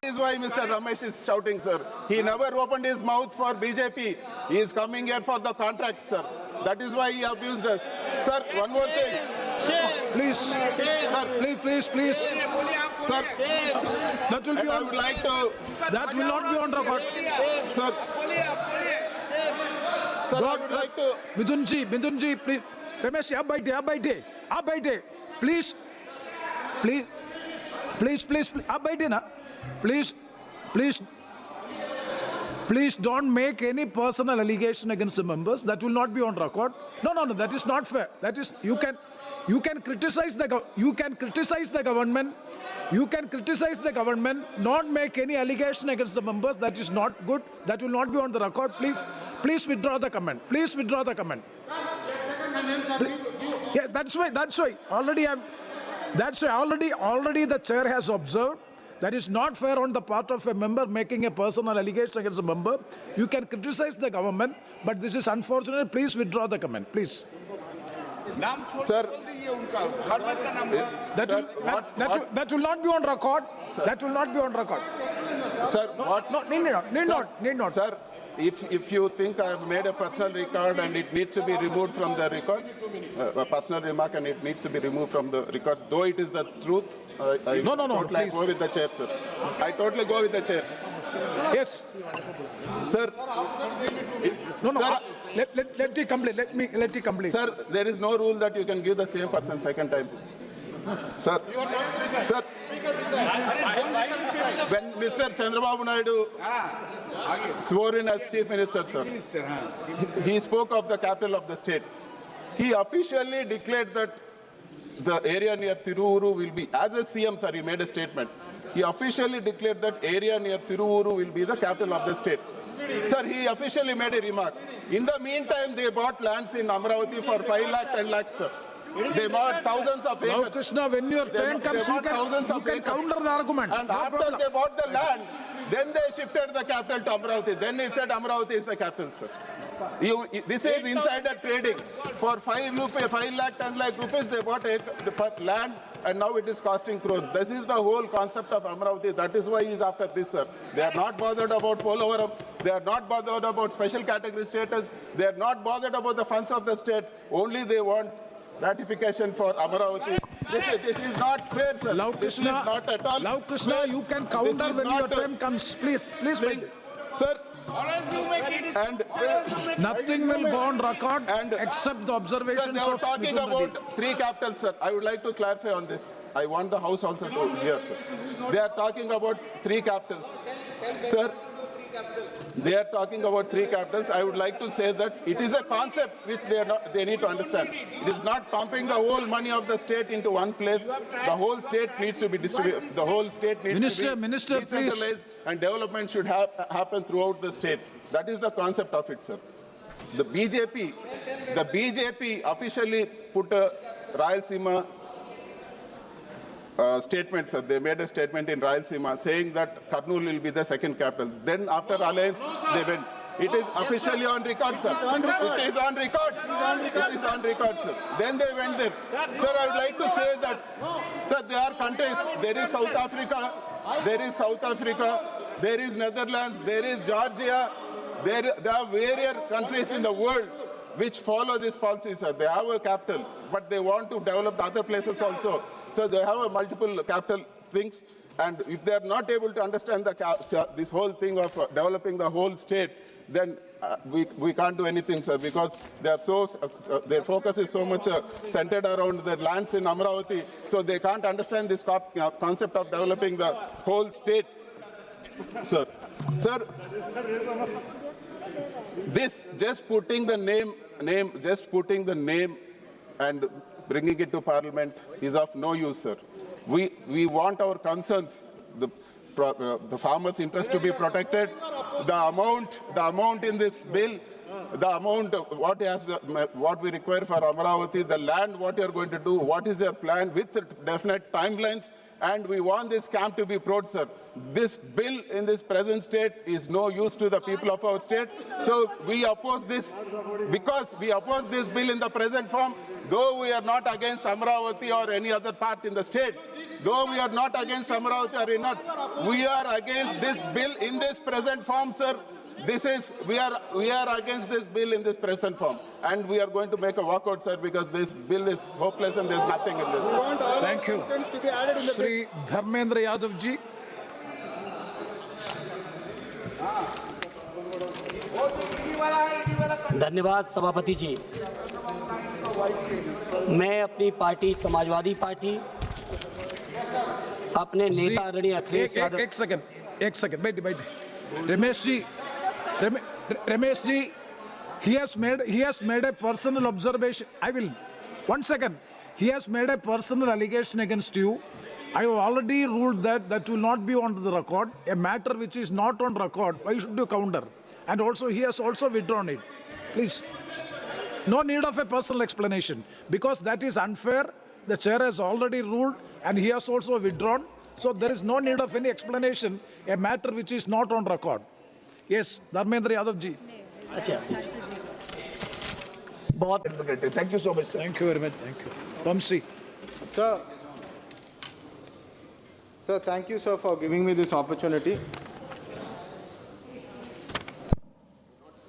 is why Mr. Ramesh is shouting, sir. He never opened his mouth for BJP. He is coming here for the contract, sir. That is why he abused us. Sir, one more thing. Please, Sir, please. sir, That will be and I on. would like to, That will not be on record. sir. Sir, I would like to. Midhun ji, please. Ramesh, आप बैठे. Please, आप बैठे ना. Please don't make any personal allegation against the members. That will not be on record. No. That is not fair. That is you can criticize the government. You can criticize the government. Not make any allegation against the members. That is not good. That will not be on the record. Please withdraw the comment. Yeah, that's why. Already the chair has observed. That is not fair on the part of a member making a personal allegation against a member. You can criticize the government, but this is unfortunate. Please withdraw the comment, please. Sir, That will not be on record. That will not be on record. sir, what? No, need not. Sir, if you think I have made a personal record and it needs to be removed from the records, a personal remark and it needs to be removed from the records, though it is the truth, I No, totally please. go with the chair, sir. I totally go with the chair. Yes. Sir, No. Sir, Let it complete. Let it complete. sir, there is no rule that you can give the same person second time. Sir, when Mr. Chandrababu Naidu swore in as Chief Minister, sir, he spoke of the capital of the state. He officially declared that the area near Tiruvuru will be, as a CM, sir, he made a statement. He officially declared that area near Tiruvuru will be the capital of the state. Sir, he officially made a remark. In the meantime, they bought lands in Amravati for 5 lakh, 10 lakhs, sir. They bought thousands of Now, acres. Krishna, when your turn comes, you can counter the argument. And No after problem. they bought the land, then they shifted the capital to Amravati. Then he said Amravati is the capital, sir. This is insider trading. For 5 lakh, 10 lakh rupees, they bought the land, and now it is costing crores. This is the whole concept of Amravati. That is why he is after this, sir. They are not bothered about Polavaram. They are not bothered about special category status. They are not bothered about the funds of the state. Only they want ratification for Amravati. This is not fair, sir. This is not at all. Love Krishna, fair. you can This counter is when your not, time comes. Please wait. Sir, and Nothing will go on record And- except the sir, observations they were of talking Mithun Reddy. about 3 capitals, sir. I would like to clarify on this. I want the House also to hear, sir. They are talking about 3 capitals. Sir, they are talking about 3 capitals. I would like to say that it is a concept which they need to understand. It is not pumping the whole money of the state into one place. The whole state needs to be distributed. The whole state needs to be Minister, please. decentralized, and development should happen throughout the state. That is the concept of it, sir. The BJP officially put a Rayalaseema statement, sir. They made a statement in Rayalaseema saying that Kurnool will be the second capital. Then after alliance, they went. It is officially on record, sir. It is on record. It is on record, sir. Then they went there. Sir, I would like to say that, sir, there are countries. There is South Africa. There is Netherlands. There is Georgia. There are various countries in the world which follow this policy, sir. They have a capital, but they want to develop the other places also. So they have a multiple capital things, and if they are not able to understand this whole thing of developing the whole state, then we can't do anything, sir, because they are their focus is so much centered around the lands in Amravati, so they can't understand this concept of developing the whole state, sir. Sir, this just putting the name and bringing it to Parliament is of no use, sir. We want our concerns, the farmers' interest to be protected. The amount in this bill, the amount what we require for Amravati, the land, what you are going to do, what is your plan with definite timelines, and we want this camp to be proud, sir. This bill in this present state is no use to the people of our state. So we oppose this because we oppose this bill in the present form. Though we are not against Amravati or any other part in the state, though we are not against Amravati or not, we are against this bill in this present form, sir. We are against this bill in this present form, and we are going to make a walkout, sir, because this bill is hopeless and there's nothing in this. Thank you. Shri Dharmendra Yadav ji. धन्यवाद सभापति जी। मैं अपनी party Samajwadi party अपने नेता आदरणीय अखिलेश यादव एक second बैठ Ramesh ji, he has made a personal observation. One second. He has made a personal allegation against you. I have already ruled that will not be on the record. A matter which is not on record, why should you counter? And also, he has also withdrawn it. Please. No need of a personal explanation, because that is unfair. The chair has already ruled and he has also withdrawn. So there is no need of any explanation, a matter which is not on record. Yes, Dharmendra Yadav ji. अच्छा बहुत Thank you so much, sir. Thank you very much. Thank you. Vamsi. Sir, thank you, sir, for giving me this opportunity.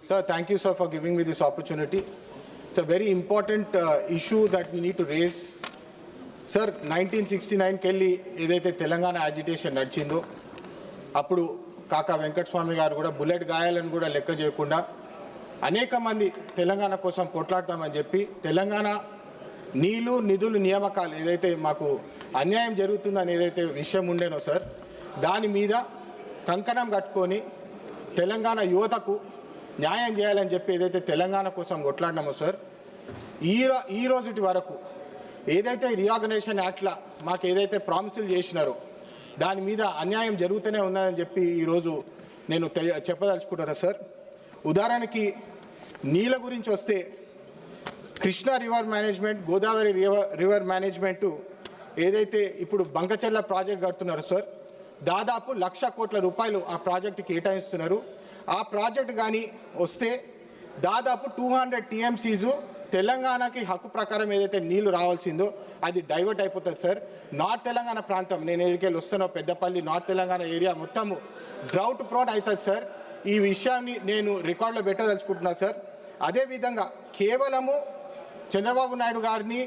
Sir, thank you, sir, for giving me this opportunity. It's a very important issue that we need to raise. Sir, 1969 kelli edaithe Telangana agitation nadichindo appudu కాకా వెంకటస్వామి గారు కూడా bullet గాయాలను కూడా లెక్క చేయకుండా అనేక మంది తెలంగాణ కోసం కొట్లాడతామని చెప్పి తెలంగాణ నీళ్లు నిధులు నియామకాలు ఏదైతే మాకు అన్యాయం జరుగుతుందని ఏదైతే విషయం ఉండేనో సార్, దాని మీద కంకణం కట్టుకొని తెలంగాణ యువతకు న్యాయం చేయాలని చెప్పి ఏదైతే తెలంగాణ కోసం కొట్లాడినామో సార్, ఈ రోజుటి వరకు ఏదైతే రీఆర్గనైజేషన్ యాక్ట్లా మాకు ఏదైతే ప్రామిసులు చేసినారో దాని మీద అన్యాయం జరుగుతూనే ఉన్నదని చెప్పి ఈరోజు నేను చెప్పదలుచుకుంటున్నా సార్. ఉదాహరణకి నీళ్ళ గురించి వస్తే Krishna river management, Godavari river management ఏదైతే ఇప్పుడు బంకచెర్ల ప్రాజెక్ట్ కడుతున్నారో సార్, దాదాపు 1,00,000 కోట్ల రూపాయలు ఆ ప్రాజెక్టు కేటాయిస్తున్నారు. ఆ ప్రాజెక్ట్ కానీ వస్తే దాదాపు 200 TMCs తెలంగాణకి హక్కు ప్రకారం ఏదైతే నీళ్లు రావాల్సిందో అది డైవర్ట్ అయిపోతుంది సార్. నార్త్ తెలంగాణ ప్రాంతం, నేను ఎక్కడికెళ్ళి వస్తున్నా పెద్దపల్లి నార్త్ తెలంగాణ ఏరియా మొత్తము డ్రౌట్ ప్రోన్ అవుతుంది సార్. ఈ విషయాన్ని నేను రికార్డులో పెట్టదలుచుకుంటున్నా సార్. అదేవిధంగా కేవలము చంద్రబాబు నాయుడు గారిని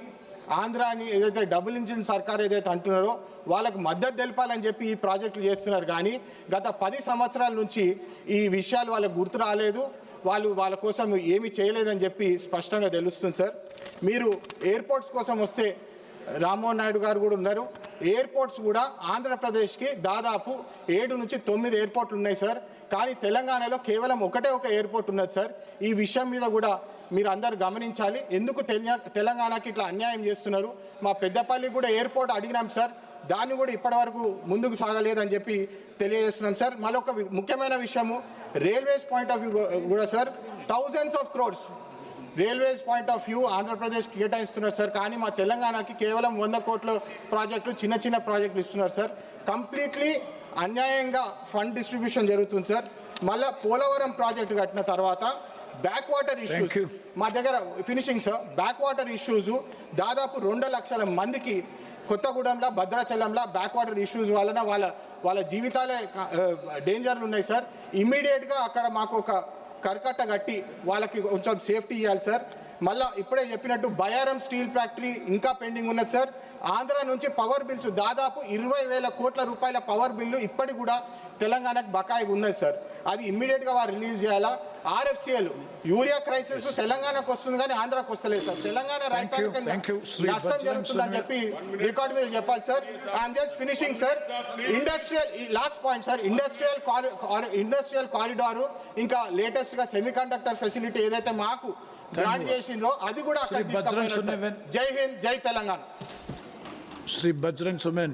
ఆంధ్రాని ఏదైతే డబుల్ ఇంజిన్ సర్కార్ ఏదైతే అంటున్నారో వాళ్ళకు మద్దతు తెలపాలని చెప్పి ఈ ప్రాజెక్టులు చేస్తున్నారు. కానీ గత 10 సంవత్సరాల నుంచి ఈ విషయాలు వాళ్ళకు గుర్తు రాలేదు, వాళ్ళ కోసం ఏమీ చేయలేదని చెప్పి స్పష్టంగా తెలుస్తుంది సార్. మీరు ఎయిర్పోర్ట్స్ కోసం వస్తే రామ్మోహన్ నాయుడు గారు కూడా ఉన్నారు. ఎయిర్పోర్ట్స్ కూడా ఆంధ్రప్రదేశ్కి దాదాపు 7 నుంచి 9 ఎయిర్పోర్ట్లు ఉన్నాయి సార్. కానీ తెలంగాణలో కేవలం ఒక ఎయిర్పోర్ట్ ఉన్నది సార్. ఈ విషయం మీద కూడా మీరు అందరు గమనించాలి. ఎందుకు తెలంగాణకి ఇట్లా అన్యాయం చేస్తున్నారు? మా పెద్దపల్లి కూడా ఎయిర్పోర్ట్ అడిగినాం సార్, దాన్ని కూడా ఇప్పటివరకు ముందుకు సాగలేదని చెప్పి తెలియజేస్తున్నాం సార్. మరొక ముఖ్యమైన విషయము రైల్వేస్ పాయింట్ ఆఫ్ వ్యూ కూడా sir, thousands of crores railways point of view ఆంధ్రప్రదేశ్కి కేటాయిస్తున్నారు సార్. కానీ మా తెలంగాణకి కేవలం 100 కోట్ల ప్రాజెక్టులు, చిన్న ప్రాజెక్టులు ఇస్తున్నారు సార్. కంప్లీట్లీ అన్యాయంగా ఫండ్ డిస్ట్రిబ్యూషన్ జరుగుతుంది సార్. మళ్ళీ పోలవరం ప్రాజెక్టు కట్టిన తర్వాత బ్యాక్ వాటర్ ఇష్యూస్ మా దగ్గర finishing sir. Back water issues దాదాపు 2 లక్షల మందికి కొత్తగూడెంలో, భద్రాచలంలో బ్యాక్ వాటర్ ఇష్యూస్ వలన వాళ్ళ జీవితాలే డేంజర్లు ఉన్నాయి సార్. ఇమ్మీడియట్గా అక్కడ మాకు ఒక కరకట్ట కట్టి వాళ్ళకి కొంచెం సేఫ్టీ ఇవ్వాలి సార్. మళ్ళీ ఇప్పుడే చెప్పినట్టు బయారం స్టీల్ ఫ్యాక్టరీ ఇంకా పెండింగ్ ఉన్నది సార్. ఆంధ్ర నుంచి పవర్ బిల్స్ దాదాపు 20,000 కోట్ల రూపాయల పవర్ బిల్లు ఇప్పటికి కూడా తెలంగాణకు బకాయి ఉన్నది సార్. అది ఇమ్మీడియట్గా వారు రిలీజ్ చేయాలా. RFCL యూరియా క్రైసిస్ తెలంగాణకు వస్తుంది కానీ ఆంధ్రాకు వస్తలేదు సార్. తెలంగాణ రైతాంగానికి నష్టం జరుగుతుందని చెప్పి రికార్డు మీద చెప్పాలి sir. I'm just finishing sir. Industrial last point sir, industrial corridor ఇంకా లేటెస్ట్గా సెమీకండక్టర్ ఫెసిలిటీ ఏదైతే మాకు గ్రాంట్ చేసిందో అది కూడా అక్కడ తీసుకుపోయినారు. జై హింద్, జై తెలంగాణ. Shri Bajrang Sumen.